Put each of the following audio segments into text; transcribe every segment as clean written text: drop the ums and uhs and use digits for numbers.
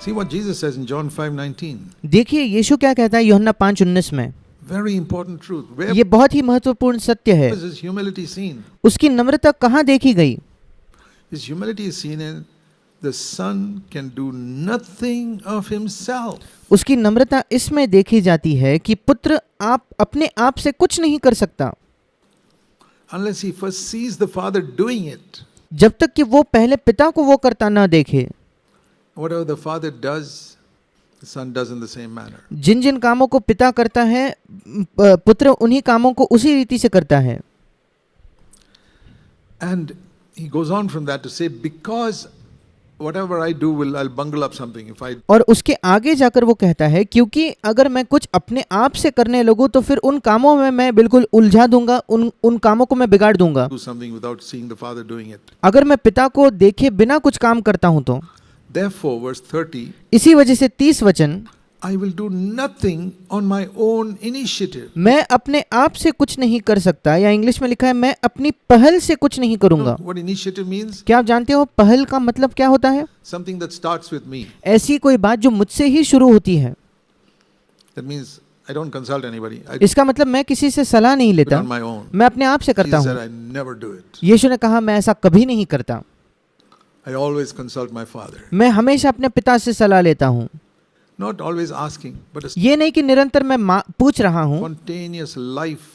See what Jesus says in John 5:19. देखिए यीशु क्या कहता है यूहन्ना 5:19 में। Very important truth. Where ये बहुत ही महत्वपूर्ण सत्य है। is his humility seen? उसकी नम्रता कहाँ देखी गई? His humility is seen in the Son can do nothing of himself. उसकी नम्रता इसमें देखी जाती है कि पुत्र आप अपने आप से कुछ नहीं कर सकता Unless he first sees the Father doing it. जब तक कि वो पहले पिता को वो करता ना देखे। Whatever the Father does, the Son does in the same manner. जिन जिन कामों को पिता करता है पुत्र उन्हीं कामों को उसी रीति से करता है। And he goes on from that to say, because whatever I do I'll bungle up something if I और उसके आगे जाकर वो कहता है क्योंकि अगर मैं कुछ अपने आप से करने लगूं तो फिर उन कामों में मैं बिल्कुल उलझा दूंगा, उन कामों को मैं बिगाड़ दूंगा। do something without seeing the Father doing it. अगर मैं पिता को देखे बिना कुछ काम करता हूं तो। Therefore, verse 30, इसी वजह से 30 वचन, I will do nothing on my own initiative. मैं अपने आप से कुछ नहीं कर सकता, या इंग्लिश में लिखा है मैं अपनी पहल से कुछ नहीं करूंगा। What initiative means? क्या आप जानते हो पहल का मतलब क्या होता है? Something that starts with me. ऐसी कोई बात जो मुझसे ही शुरू होती है। That means I don't consult anybody. I इसका मतलब मैं किसी से सलाह नहीं do it लेता, on my own. मैं अपने आप से करता Jesus said, हूँ। I never do it. यीशु ने कहा मैं ऐसा कभी नहीं करता, I always consult my Father. मैं हमेशा अपने पिता से सलाह लेता हूँ। Not always asking, but a ये नहीं कि निरंतर मैं पूछ रहा हूँ, spontaneous life,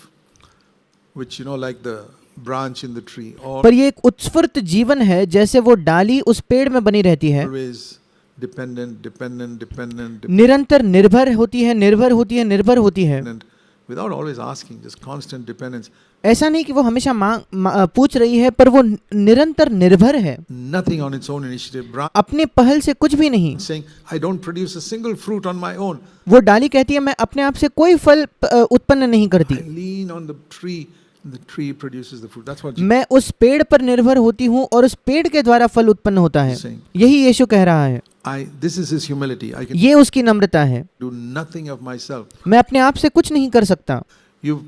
which like the branch in the tree, or पर ये एक उत्स्फूर्त जीवन है जैसे वो डाली उस पेड़ में बनी रहती है, always dependent, निरंतर निर्भर होती है, निर्भर होती है, निर्भर होती है। without always asking, just constant dependence. ऐसा नहीं कि वो हमेशा पूछ रही है, पर वो निरंतर निर्भर है, Nothing on its own initiative. अपने पहल से कुछ भी नहीं। Saying, I don't produce a single fruit on my own. वो डाली कहती है मैं अपने आप से कोई फल उत्पन्न नहीं करती, I lean on the tree, and the tree produces the fruit. That's what Jesus मैं उस पेड़ पर निर्भर होती हूँ और उस पेड़ के द्वारा फल उत्पन्न होता है। यही यीशु कह रहा है। this is his humility. I can ये उसकी नम्रता है, do nothing of myself. मैं अपने आप से कुछ नहीं कर सकता। You've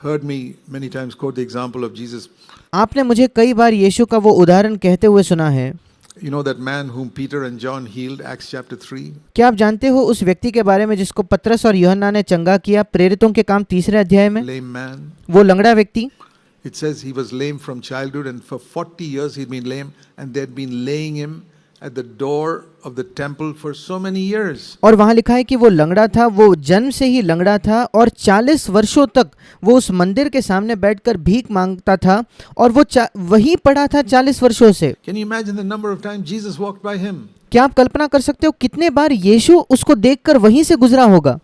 heard me many times quote the example of Jesus. आपने मुझे कई बार यीशु का वो उदाहरण कहते हुए सुना है। You know that man whom Peter and John healed, Acts chapter 3? क्या आप जानते हो उस व्यक्ति के बारे में जिसको पतरस और यूहन्ना ने चंगा किया, प्रेरितों के काम 3 अध्याय में? Lame man. वो लंगड़ा व्यक्ति, It says he was lame from childhood, and for 40 years he'd been lame, and they'd been laying him at the door of the temple for so many years. और वहाँ लिखा है कि वो लंगड़ा था, वो जन्म से ही लंगड़ा था और 40 वर्षों तक वो उस मंदिर के सामने बैठकर भीख मांगता था और वो वहीं पड़ा था 40 वर्षों से। Can you imagine the number of times Jesus walked by him? क्या आप कल्पना कर सकते हो कितने बार यीशु उसको देखकर वहीं से गुजरा होगा?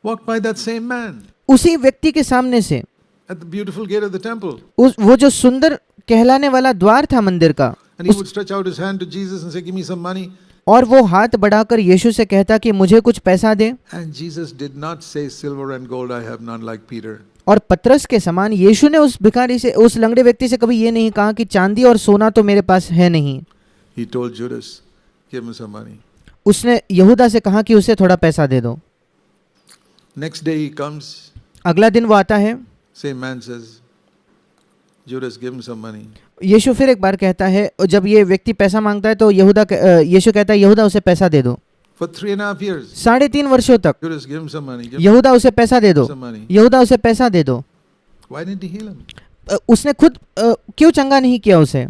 Walked by that same man उसी व्यक्ति के सामने से, at the beautiful gate of the temple. वो जो सुंदर कहलाने वाला द्वार था मंदिर का, And he would stretch out his hand to Jesus and say, give me some money. और वो हाथ बढ़ाकर यीशु से कहता कि मुझे कुछ पैसा दे। And Jesus did not say, silver and gold I have none, like Peter. और पतरस के समान यीशु ने उस भिखारी से, उस लंगड़े व्यक्ति से कभी ये नहीं कहा कि चांदी और सोना तो मेरे पास है नहीं। He told Judas, give me some money. उसने यहूदा से कहा कि उसे थोड़ा पैसा दे दो। Next day he comes, अगला दिन वो आता है, same man says, Judas, give him some money. यीशु फिर एक बार कहता है, जब ये व्यक्ति पैसा मांगता है तो यीशु कहता है यहूदा उसे पैसा दे दो। For 3.5 years. 3.5 वर्षों तक Judas, give him some money. Give यहूदा उसे पैसा दे दो, some money. यहूदा उसे पैसा दे दो। Why didn't he heal him? उसने खुद क्यों चंगा नहीं किया उसे?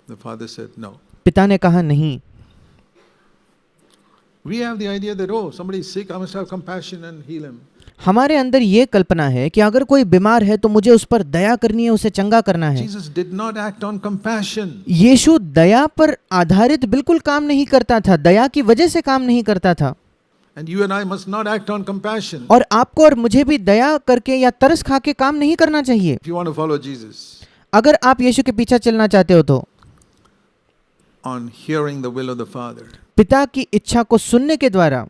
The father said, no. पिता ने कहा नहीं। We have the idea that, oh, somebody is sick, I must have compassion and heal him. हमारे अंदर ये कल्पना है कि अगर कोई बीमार है तो मुझे उस पर दया करनी है, उसे चंगा करना है। Jesus did not act on compassion. यीशु दया पर आधारित बिल्कुल काम नहीं करता था, दया की वजह से काम नहीं करता था। And you and I must not act on compassion. और आपको और मुझे भी दया करके या तरस खा के काम नहीं करना चाहिए। If you want to follow Jesus, अगर आप यीशु के पीछे चलना चाहते हो तो on hearing the will of the Father. पिता की इच्छा को सुनने के द्वारा।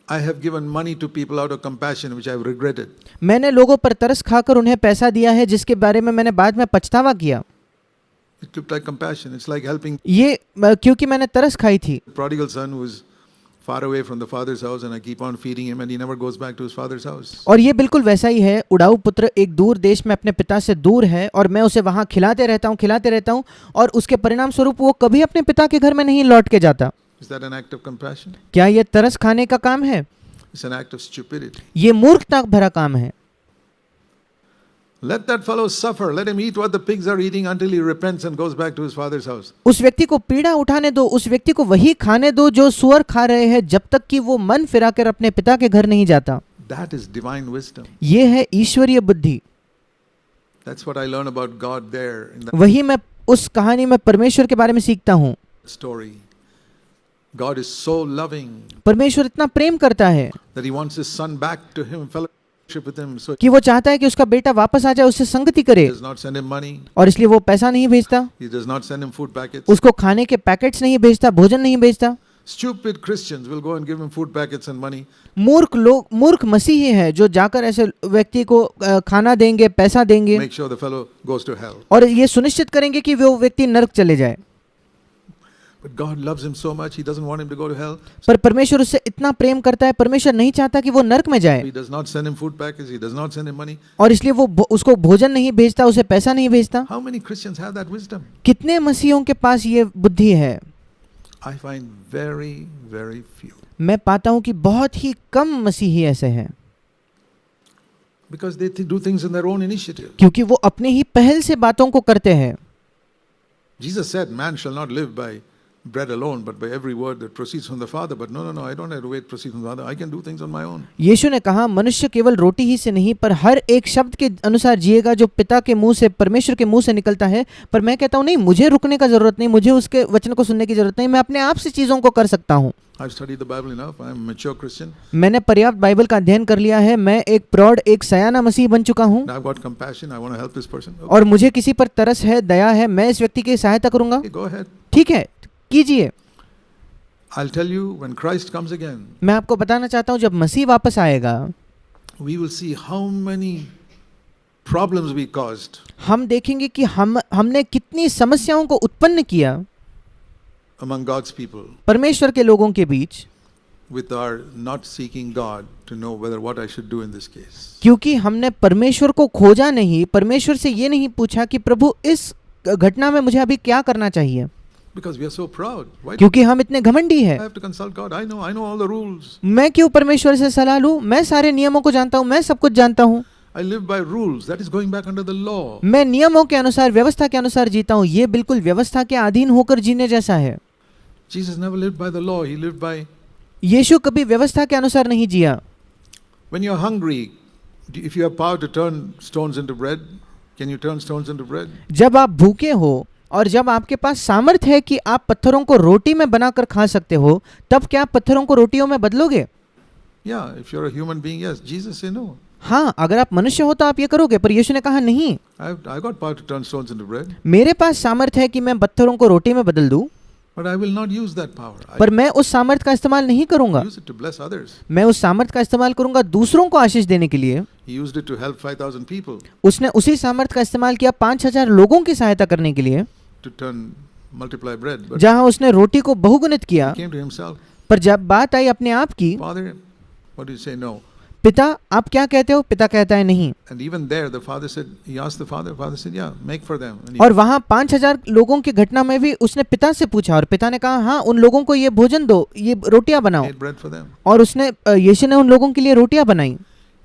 I have given money to people out of compassion, which I have regretted. मैंने लोगों पर तरस खाकर उन्हें पैसा दिया है जिसके बारे में मैंने बाद में पछतावा किया। It looked like compassion. It's like helping ये क्योंकि मैंने तरस खाई थी। the prodigal son whose far away from the father's house and I keep on feeding him and he never goes back to his father's house. और ये बिल्कुल वैसा ही है, उड़ाऊ पुत्र एक दूर देश में अपने पिता से दूर है और मैं उसे वहाँ खिलाते रहता हूँ और उसके परिणाम स्वरूप वो कभी अपने पिता के घर में नहीं लौट के जाता। Is that an act of compassion? क्या ये तरस खाने का काम है? It's an act of stupidity. ये मूर्खता भरा काम है। Let that fellow suffer. Let him eat what the pigs are eating until he repents and goes back to his father's house. उस व्यक्ति को पीड़ा उठाने दो, उस व्यक्ति को वही खाने दो जो सुअर खा रहे हैं, जब तक कि वो मन फिराकर अपने पिता के घर नहीं जाता। That is divine wisdom. ये है ईश्वरीय बुद्धि। That's what I learn about God there in that वही मैं उस कहानी में परमेश्वर के बारे में सीखता हूँ। story. God is so loving परमेश्वर इतना प्रेम करता है that he wants his son back to him, fellowship with him. So कि वो चाहता है कि उसका बेटा वापस आ जाए, उससे संगति करे, he does not send him money. और इसलिए वो पैसा नहीं भेजता, He does not send him food packets. उसको खाने के पैकेट्स नहीं भेजता, भोजन नहीं भेजता। Stupid Christians will go and give him food packets and money. मूर्ख मसीही है जो जाकर ऐसे व्यक्ति को खाना देंगे, पैसा देंगे Make sure the fellow goes to hell. और ये सुनिश्चित करेंगे कि वो व्यक्ति नरक चले जाए। But God loves him so much, he doesn't want him to go to hell. पर परमेश्वर उससे इतना प्रेम करता है, परमेश्वर नहीं चाहता कि वो नरक में जाए, He does not send him food packets, he does not send him money. और इसलिए वो उसको भोजन नहीं भेजता, उसे पैसा नहीं भेजता। How many Christians have that wisdom? कितने मसीहियों के पास ये बुद्धि है? I find very, very few. मैं पाता हूँ कि बहुत ही कम मसीही ऐसे हैं, Because they do things in their own initiative. क्योंकि वो अपने ही पहल से बातों को करते हैं। Jesus said, man shall not live by bread alone, but by every word that proceeds from the Father. But no, I don't have to wait proceed from the Father. I can do things on my own. यीशु ने कहा, मनुष्य केवल रोटी ही से नहीं पर हर एक शब्द के अनुसार जिएगा जो पिता के मुंह से, परमेश्वर के मुंह से निकलता है। पर मैं कहता हूँ नहीं, मुझे रुकने का जरूरत नहीं, मुझे उसके वचन को सुनने की जरूरत नहीं, मैं अपने आप से चीजों को कर सकता हूँ। I've studied the Bible enough. I'm a mature Christian. मैंने पर्याप्त बाइबल का अध्ययन कर लिया है, मैं एक प्रौढ़, एक सयाना मसीह बन चुका हूँ, I've got compassion. I want to help this person. Okay, और मुझे किसी पर तरस है, दया है, मैं इस व्यक्ति की सहायता करूंगा। go ahead. ठीक है, कीजिए। I'll tell you, when Christ comes again, मैं आपको बताना चाहता हूँ, जब मसीह वापस आएगा we will see how many problems we caused हम देखेंगे कि हमने कितनी समस्याओं को उत्पन्न किया among God's people परमेश्वर के लोगों के बीच, with our not seeking God to know whether what I should do in this case. क्योंकि हमने परमेश्वर को खोजा नहीं, परमेश्वर से ये नहीं पूछा कि प्रभु इस घटना में मुझे अभी क्या करना चाहिए, Because we are so proud. Why do क्योंकि हम इतने घमंडी हैं। I have to consult God? I know all the rules. मैं क्यों परमेश्वर से सलाह लूं? मैं सारे नियमों को जानता हूँ, मैं सब कुछ जानता हूँ। I live by rules. That is going back under the law. मैं नियमों के अनुसार, व्यवस्था के अनुसार जीता हूँ। ये बिल्कुल व्यवस्था के अधीन होकर जीने जैसा है। Jesus never lived by the law. He lived by. यीशु कभी व्यवस्था के अनुसार नहीं जिया। When you're hungry, if you have power to turn stones into bread, can you turn stones into bread? जब आप भूखे हो और जब आपके पास सामर्थ है कि आप पत्थरों को रोटी में बनाकर खा सकते हो, तब क्या आप पत्थरों को रोटियों में बदलोगे? Yeah, if you're a human being, yes. Jesus said no. हाँ, अगर आप मनुष्य हो तो आप ये करोगे, पर यीशु ने कहा नहीं, I got power to turn stones into bread, मेरे पास सामर्थ है कि मैं पत्थरों को रोटी में बदल दूं, but I will not use that power. पर मैं उस सामर्थ का इस्तेमाल नहीं करूंगा। use it to bless others. मैं उस सामर्थ का इस्तेमाल करूंगा दूसरों को आशीष देने के लिए। He used it to help 5,000 people उसने उसी सामर्थ का इस्तेमाल किया 5,000 लोगों की सहायता करने के लिए, to multiply bread. But जहां उसने रोटी को बहुगुणित किया। he came to himself. पर जब बात आई अपने आप की, Father, what do you say? No. पिता आप क्या कहते हो? पिता कहता है नहीं। And even there, the father said, he asked the father said, yeah, make for them. And he और वहां 5,000 लोगों की घटना में भी उसने पिता से पूछा और पिता ने कहा हाँ, उन लोगों को ये भोजन दो, ये रोटियां बनाओ, made bread for them. और उसने यीशु ने उन लोगों के लिए रोटियां बनाई।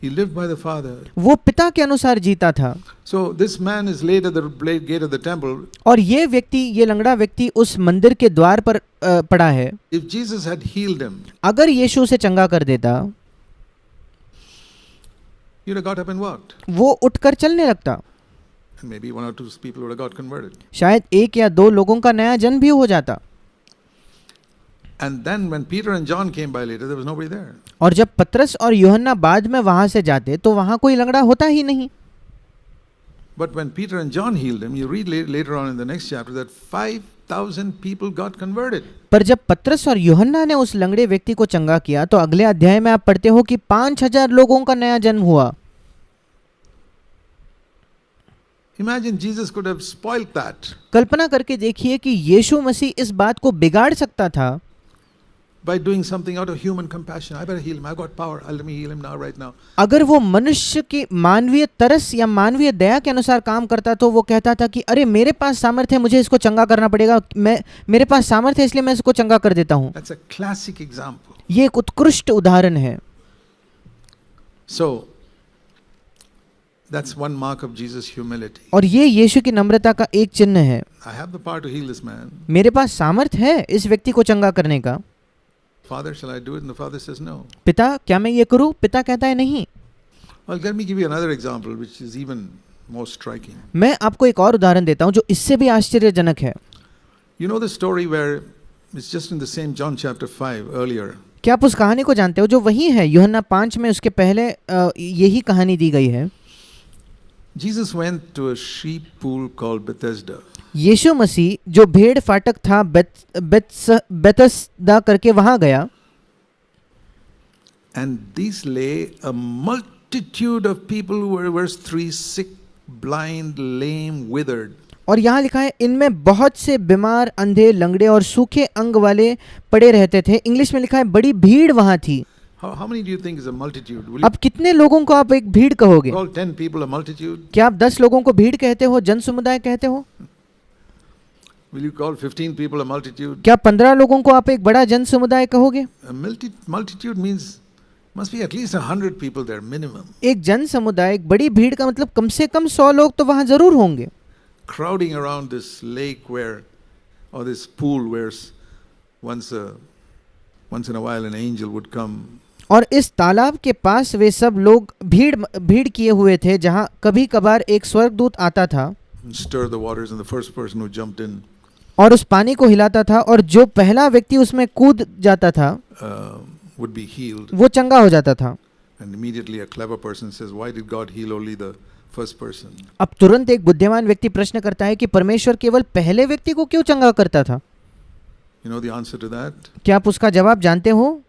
He lived by the Father. वो पिता के अनुसार जीता था। So this man is laid at the gate of the temple. और ये व्यक्ति, ये लंगड़ा व्यक्ति उस मंदिर के द्वार पर पड़ा है। If Jesus had healed him, अगर यीशु उसे चंगा कर देता, he would have got up and walked. वो उठकर चलने लगता। And maybe 1 or 2 people would have got converted. शायद 1 या 2 लोगों का नया जन्म भी हो जाता। And then when Peter and John came by later, there was nobody there. और जब पतरस और यूहन्ना बाद में वहां से जाते तो वहां कोई लंगड़ा होता ही नहीं। But when Peter and John healed him, you read later on in the next chapter that 5,000 people got converted. पर जब पतरस और यूहन्ना ने उस लंगड़े व्यक्ति को चंगा किया तो अगले अध्याय में आप पढ़ते हो कि 5,000 लोगों का नया जन्म हुआ। Imagine Jesus could have spoiled that. कल्पना करके देखिए कि यीशु मसीह इस बात को बिगाड़ सकता था, by doing something out of human compassion. I better heal him. I've got power. Let me heal him now, right now. अगर वो मनुष्य की मानवीय तरस या मानवीय दया के अनुसार काम करता तो वो कहता था कि अरे मेरे पास सामर्थ्य है, मुझे इसको चंगा करना पड़ेगा, मेरे पास सामर्थ्य है इसलिए मैं इसको चंगा कर देता हूँ. That's a classic example. ये एक उत्कृष्ट उदाहरण है. So, that's one mark of Jesus' humility. और ये यीशु की नम्रता का एक चिन्ह है. I have the power to heal this man. मेरे पास सामर्थ्य है इस व्यक्ति को चंगा करने का. Father, shall I do it? And the father says no. पिता, क्या मैं ये करूँ? पिता कहता है नहीं. Well, let me give you another example which is even more striking. मैं आपको एक और उदाहरण देता हूँ जो इससे भी आश्चर्यजनक है. You know the story where it's just in the same John chapter 5 earlier. क्या आप उस कहानी को जानते हो जो वही है यूहन्ना 5 में, उसके पहले यही कहानी दी गई है. Jesus went to a sheep pool called Bethesda. यीशु मसीह जो भेड़ फाटक था बेतस्दा करके वहां गया. And these lay a multitude of people who were, verse 3, sick, blind, lame, withered. और यहाँ लिखा है इनमें बहुत से बीमार, अंधे, लंगड़े और सूखे अंग वाले पड़े रहते थे. इंग्लिश में लिखा है बड़ी भीड़ वहां थी. How many do you think is a multitude? Will अब कितने लोगों को आप एक भीड़ कहोगे? you call 10 people a multitude? क्या आप 10 लोगों को भीड़ कहते हो, जन समुदाय कहते हो? Will you call 15 people a multitude? क्या 15 लोगों को आप एक बड़ा जन समुदाय कहोगे? A multitude means must be at least 100 people there minimum. एक जन समुदाय, एक बड़ी भीड़ का मतलब कम से कम 100 लोग तो वहां जरूर होंगे. Crowding around this lake where, or this pool where once in a while an angel would come. और इस तालाब के पास वे सब लोग भीड़ किए हुए थे जहां कभी कभार एक स्वर्गदूत आता था. Stir the waters, and the first person who jumped in और उस पानी को हिलाता था और जो पहला व्यक्ति उसमें कूद जाता था would be healed. वो चंगा हो जाता था. And immediately a clever person says, why did God heal only the first person? अब तुरंत एक बुद्धिमान व्यक्ति प्रश्न करता है कि परमेश्वर केवल पहले व्यक्ति को क्यों चंगा करता था? You know the answer to that? क्या आप उसका जवाब जानते हो?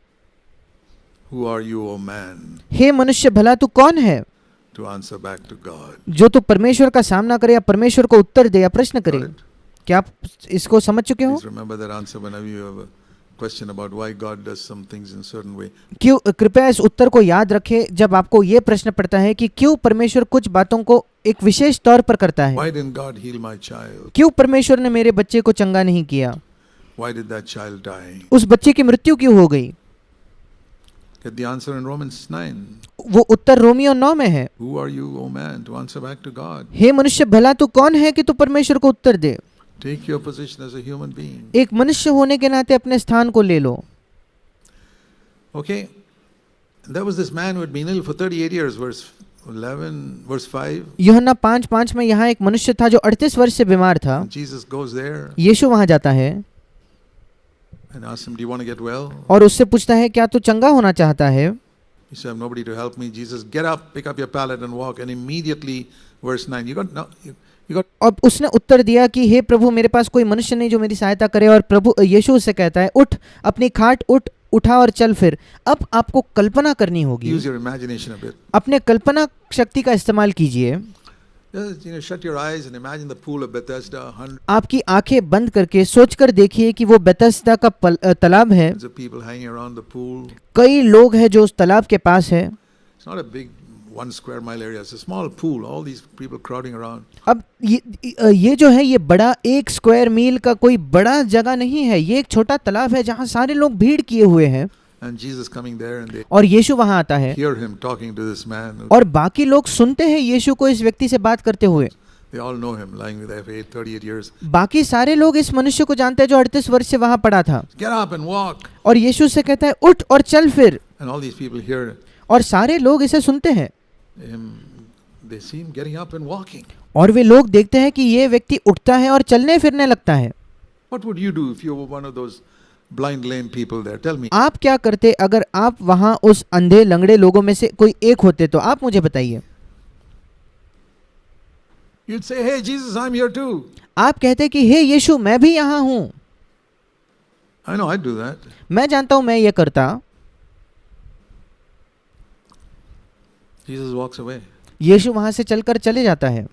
Who are you, O man, हे मनुष्य, भला तू कौन है to answer back to God? जो तू परमेश्वर का सामना करे या परमेश्वर को उत्तर दे या प्रश्न करे? Got it? क्या आप इसको समझ चुके हो? Please remember that answer whenever you have a question about why God does some things in certain way. क्यों, कृपया इस उत्तर को याद रखें जब आपको ये प्रश्न पड़ता है कि क्यों परमेश्वर कुछ बातों को एक विशेष तौर पर करता है. Why didn't God heal my child? क्यों परमेश्वर ने मेरे बच्चे को चंगा नहीं किया? Why did that child die? उस बच्चे की मृत्यु क्यों हो गई? Get the answer in Romans 9. वो उत्तर रोमियो 9 में है. Who are you, O man, to answer back to God? हे मनुष्य, भला तू कौन है कि तू परमेश्वर को उत्तर दे? Take your position as a human being. एक मनुष्य होने के नाते अपने स्थान को ले लो. Okay? There was this man who had been ill for 38 years, verse 11, verse 5. यूहन्ना 5:5 में यहाँ एक मनुष्य था जो 38 वर्ष से बीमार था. Jesus goes there यीशु वहां जाता है and asks him, do you want to get well? और उससे पूछता है क्या तू चंगा होना चाहता है? He said, I have nobody to help me. Jesus, get up, pick up your pallet and walk. And immediately, verse 9, you got अब उसने उत्तर दिया कि हे प्रभु, मेरे पास कोई मनुष्य नहीं जो मेरी सहायता करे. और प्रभु यीशु उससे कहता है, उठ, अपनी खाट उठा और चल फिर. अब आपको कल्पना करनी होगी. use your imagination a bit. अपने कल्पना शक्ति का इस्तेमाल कीजिए. Just, shut your eyes and imagine the pool of Bethesda. Hundreds आपकी आंखें बंद करके सोचकर देखिए कि वो बेतस्दा का तालाब है. of people hanging around the pool. कई लोग हैं जो उस तालाब के पास है. It's not a big 1 square mile area. It's a small pool. All these people crowding around. अब ये जो है ये बड़ा 1 स्क्वायर मील का कोई बड़ा जगह नहीं है. ये एक छोटा तालाब है जहाँ सारे लोग भीड़ किए हुए हैं. And Jesus coming there and they और यीशु वहां आता है hear him talking to this man. और बाकी लोग सुनते हैं यीशु को इस व्यक्ति से बात करते हुए. They all know him lying with FA 38 years. बाकी सारे लोग इस मनुष्य को जानते हैं जो 38 वर्ष से वहां पड़ा था. Get up and walk. और यीशु से कहता है उठ और चल फिर. And all these people hear और सारे लोग इसे सुनते हैं him. They see him getting up and walking. और वे लोग देखते हैं कि ये व्यक्ति उठता है और चलने फिरने लगता है. What would you do if you were one of those blind lame people there? Tell me. आप क्या करते अगर आप वहां उस अंधे लंगड़े लोगों में से कोई एक होते? तो आप मुझे बताइए. You'd say, hey Jesus, I'm here too. आप कहते कि हे यीशु, मैं भी यहाँ हूँ. I know I'd do that. मैं जानता हूँ मैं ये करता. Jesus walks away. यीशु वहां से चलकर चले जाता है.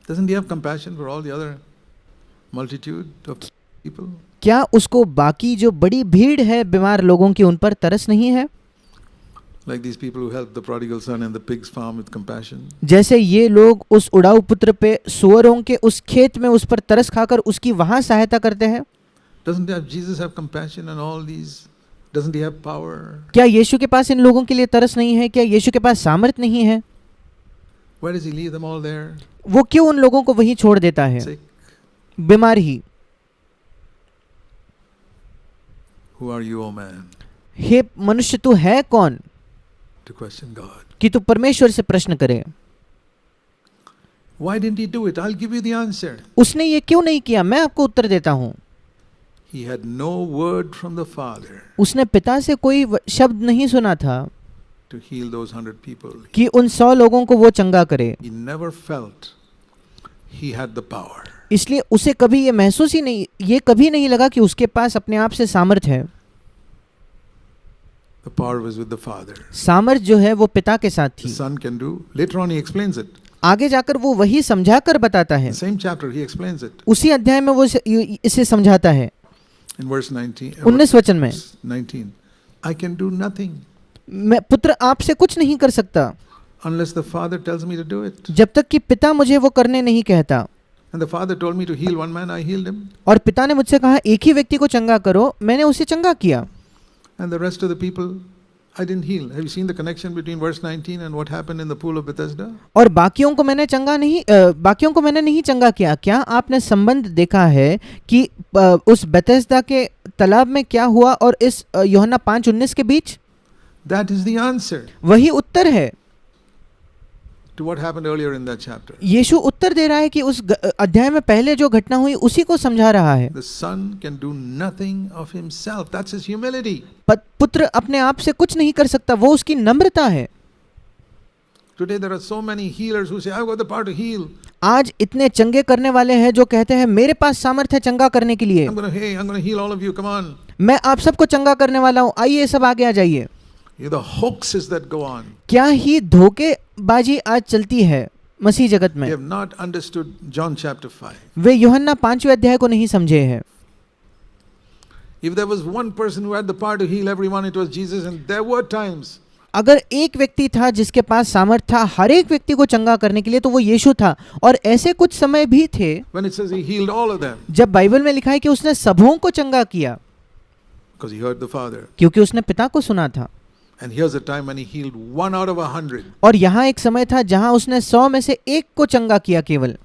Doesn't he have compassion for all the other multitude of people? क्या उसको बाकी जो बड़ी भीड़ है बीमार लोगों की उन पर तरस नहीं है? Like these people who helped the prodigal son and the pig's farm with compassion. जैसे ये लोग उस उड़ाऊ पुत्र पे सुअरों के उस खेत में उस पर तरस खाकर उसकी वहां सहायता करते हैं। Doesn't Jesus have compassion on all these? Doesn't he have power? क्या यीशु के पास इन लोगों के लिए तरस नहीं है? क्या यीशु के पास सामर्थ्य नहीं है? Why does he leave them all there? वो क्यों उन लोगों को वहीं छोड़ देता है, Sick. बीमार ही? Who are you, O man, हे मनुष्य, तू है कौन to question God? कि तू परमेश्वर से प्रश्न करे? Why didn't he do it? I'll give you the answer. उसने ये क्यों नहीं किया? मैं आपको उत्तर देता हूँ। He had no word from the Father उसने पिता से कोई शब्द नहीं सुना था to heal those 100 people. कि उन 100 लोगों को वो चंगा करे। He never felt he had the power. इसलिए उसे कभी ये महसूस ही नहीं, ये कभी नहीं लगा कि उसके पास अपने आप से सामर्थ्य है। The power was with the Father. सामर्थ्य जो है वो पिता के साथ The थी। Son can do. Later on, he explains it. आगे जाकर वो वही समझाकर बताता है। The same chapter, he explains it. उसी अध्याय में वो इसे समझाता है। In verse 19, 19 वचन में, 19, I can do nothing मैं पुत्र आपसे कुछ नहीं कर सकता unless the Father tells me to do it. जब तक कि पिता मुझे वो करने नहीं कहता। And the Father told me to heal one man, I healed him. और पिता ने मुझसे कहा एक ही व्यक्ति को चंगा करो, मैंने उसे चंगा किया। And the rest of the people, I didn't heal. Have you seen the connection between verse 19 and what happened in the pool of Bethesda? और बाकियों को मैंने नहीं चंगा किया। क्या आपने संबंध देखा है कि उस बेथेस्दा के तालाब में क्या हुआ और इस यूहन्ना 5:19 के बीच? That is the answer वही उत्तर है to what happened earlier in that chapter. यीशु उत्तर दे रहा है कि उस अध्याय में पहले जो घटना हुई उसी को समझा रहा है। The Son can do nothing of himself. That's his humility. पुत्र अपने आप से कुछ नहीं कर सकता, वो उसकी नम्रता है। Today there are so many healers who say, I've got the power to heal. आज इतने चंगे करने वाले हैं जो कहते हैं मेरे पास सामर्थ्य है चंगा करने के लिए। I'm going to heal all of you. Come on. मैं आप सबको चंगा करने वाला हूँ, आइए सब आगे आ जाइए। The hoaxes that go on. क्या ही धोखेबाजी आज चलती है मसीह जगत में। They have not understood John chapter 5. वे यूहन्ना 5वें अध्याय को नहीं समझे हैं। If there was one person who had the power to heal everyone, it was Jesus. And there were times अगर एक व्यक्ति था जिसके पास सामर्थ्य था हर एक व्यक्ति को चंगा करने के लिए तो वो यीशु था। और ऐसे कुछ समय भी थे when it says he healed all of them जब बाइबल में लिखा है कि उसने सबों को चंगा किया, because he heard the Father. क्योंकि उसने पिता को सुना था। And here's a time when he healed 1 out of 100. और यहाँ एक समय था जहाँ उसने 100 में से एक को चंगा किया केवल।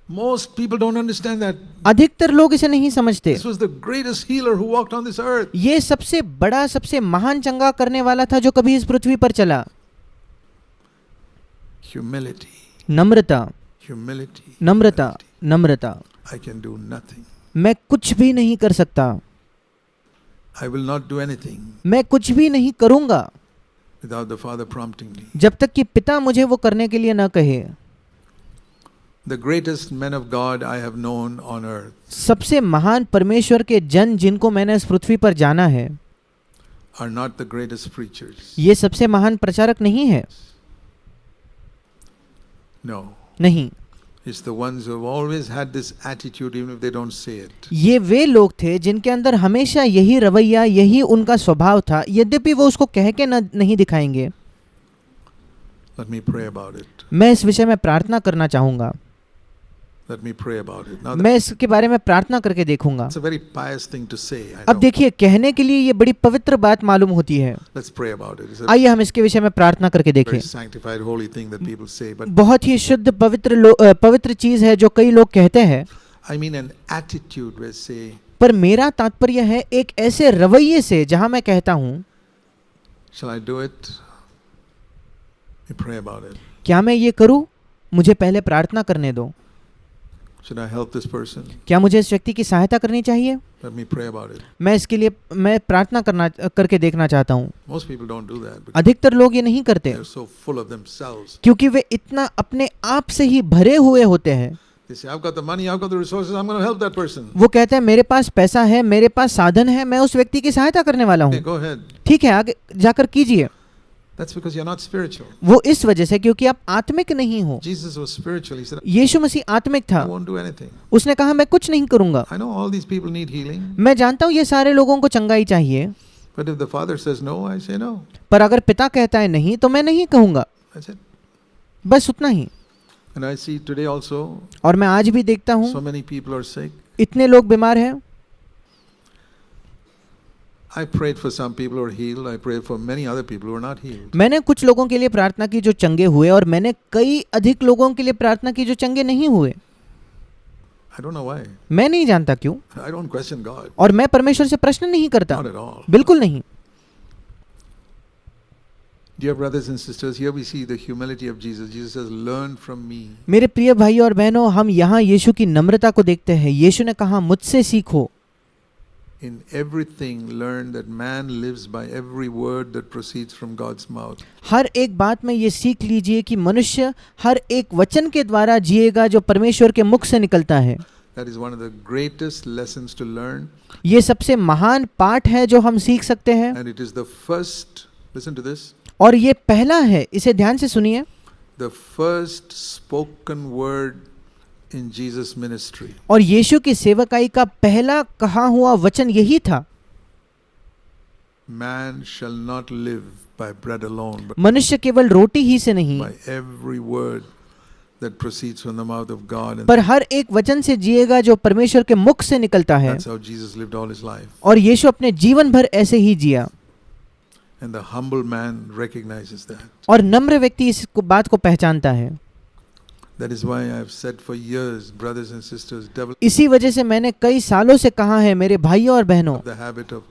Most people don't understand that. अधिकतर लोग इसे नहीं समझते। This was the greatest healer who walked on this earth. ये सबसे बड़ा सबसे महान चंगा करने वाला था जो कभी इस पृथ्वी पर चला। Humility. Namrata, Humility. Namrata, Namrata. I can do nothing. मैं कुछ भी नहीं कर सकता, I will not do anything मैं कुछ भी नहीं करूंगा without the Father prompting me. जब तक कि पिता मुझे वो करने के लिए न कहे। The greatest men of God I have known on earth सबसे महान परमेश्वर के जन जिनको मैंने इस पृथ्वी पर जाना है are not the greatest preachers. ये सबसे महान प्रचारक नहीं है। No. नहीं, It's the ones who have always had this attitude even if they don't say it. ये वे लोग थे जिनके अंदर हमेशा यही रवैया, यही उनका स्वभाव था, यद्यपि वो उसको कह के नहीं दिखाएंगे। Let me pray about it. मैं इस विषय में प्रार्थना करना चाहूंगा। Let me pray about it. Now मैं इसके बारे में प्रार्थना करके देखूंगा। that's a very pious thing to say. I अब know. देखिए, कहने के लिए ये बड़ी पवित्र बात मालूम होती है। Let's pray about it. It's a आइए हम इसके विषय में प्रार्थना करके देखें। very sanctified, holy thing that people say. But बहुत ही शुद्ध पवित्र चीज है जो कई लोग कहते हैं, I mean an attitude where say, पर मेरा तात्पर्य है एक ऐसे रवैये से जहां मैं कहता हूं, shall I do it? We pray about it. क्या मैं ये करूं? मुझे पहले प्रार्थना करने दो। Should I help this person? क्या मुझे इस व्यक्ति की सहायता करनी चाहिए? Let me pray about it. मैं इसके लिए मैं प्रार्थना करके देखना चाहता हूँ। Most people don't do that because अधिकतर लोग ये नहीं करते they're so full of themselves. क्योंकि वे इतना अपने आप से ही भरे हुए होते हैं। They say, I've got the money, I've got the resources, I'm going to help that person. वो कहते हैं मेरे पास पैसा है, मेरे पास साधन है, मैं उस व्यक्ति की सहायता करने वाला Okay, हूँ। go ahead. ठीक है, आगे जाकर कीजिए। That's because you're not spiritual. वो इस वजह से क्योंकि आप आत्मिक नहीं हो। Jesus was spiritual. He said, यीशु मसीह आत्मिक I था, won't do anything. उसने कहा मैं कुछ नहीं करूंगा। I know all these people need healing. मैं जानता हूँ ये सारे लोगों को चंगाई चाहिए, But if the Father says no, I say no. पर अगर पिता कहता है नहीं तो मैं नहीं कहूंगा, That's it. बस उतना ही। And I see today also, और मैं आज भी देखता हूँ so many people are sick. इतने लोग बीमार हैं। I prayed for some people who are healed. I prayed for many other people who are not healed. मैंने कुछ लोगों के लिए प्रार्थना की जो चंगे हुए, और मैंने कई अधिक लोगों के लिए प्रार्थना की जो चंगे नहीं हुए। I don't know why. मैं नहीं जानता क्यों, I don't question God. और मैं परमेश्वर से प्रश्न नहीं करता, Not at all. बिल्कुल नहीं। Dear brothers and sisters, here we see the humility of Jesus. Jesus says, learn from me. मेरे प्रिय भाई और बहनों, हम यहाँ यीशु की नम्रता को देखते हैं। यीशु ने कहा मुझसे सीखो। In everything, learn that man lives by every word that proceeds from God's mouth. हर एक बात में ये सीख लीजिए कि मनुष्य हर एक वचन के द्वारा जिएगा जो परमेश्वर के मुख से निकलता है। That is one of the greatest lessons to learn. ये सबसे महान पाठ है जो हम सीख सकते हैं, And it is the first, listen to this, और ये पहला है, इसे ध्यान से सुनिए, the first spoken word in Jesus' ministry. और यीशु की सेवकाई का पहला कहा हुआ वचन यही था, Man shall not live by bread alone, but मनुष्य केवल रोटी ही से नहीं by every word that proceeds from the mouth of God. And पर हर एक वचन से जिएगा जो परमेश्वर के मुख से निकलता है। that's how Jesus lived all his life. और यीशु अपने जीवन भर ऐसे ही जिया, And the humble man recognizes that. और नम्र व्यक्ति इस बात को पहचानता है। That is why I have said for years, brothers and sisters, develop इसी वजह से मैंने कई सालों से कहा है, मेरे भाइयों और बहनों, the habit of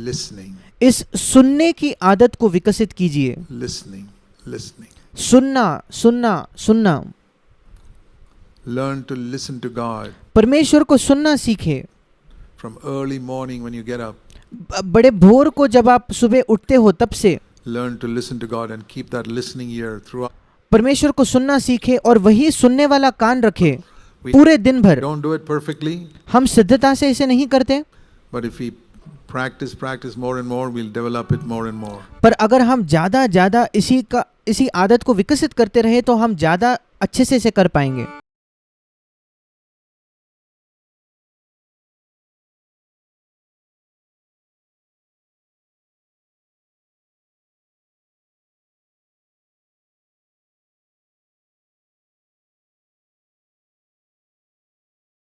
listening, इस सुनने की आदत को विकसित कीजिए। listening, listening. सुनना, सुनना, सुनना। Learn to listen to God परमेश्वर को सुनना सीखे। from early morning when you get up. बड़े भोर को जब आप सुबह उठते हो तब से Learn to listen to God and keep that listening ear throughout. परमेश्वर को सुनना सीखे और वही सुनने वाला कान रखे We पूरे दिन भर। don't do it perfectly, हम सिद्धता से इसे नहीं करते, but if we practice more and more, we'll develop it more and more. पर अगर हम ज़्यादा इसी आदत को विकसित करते रहे तो हम ज़्यादा अच्छे से इसे कर पाएंगे।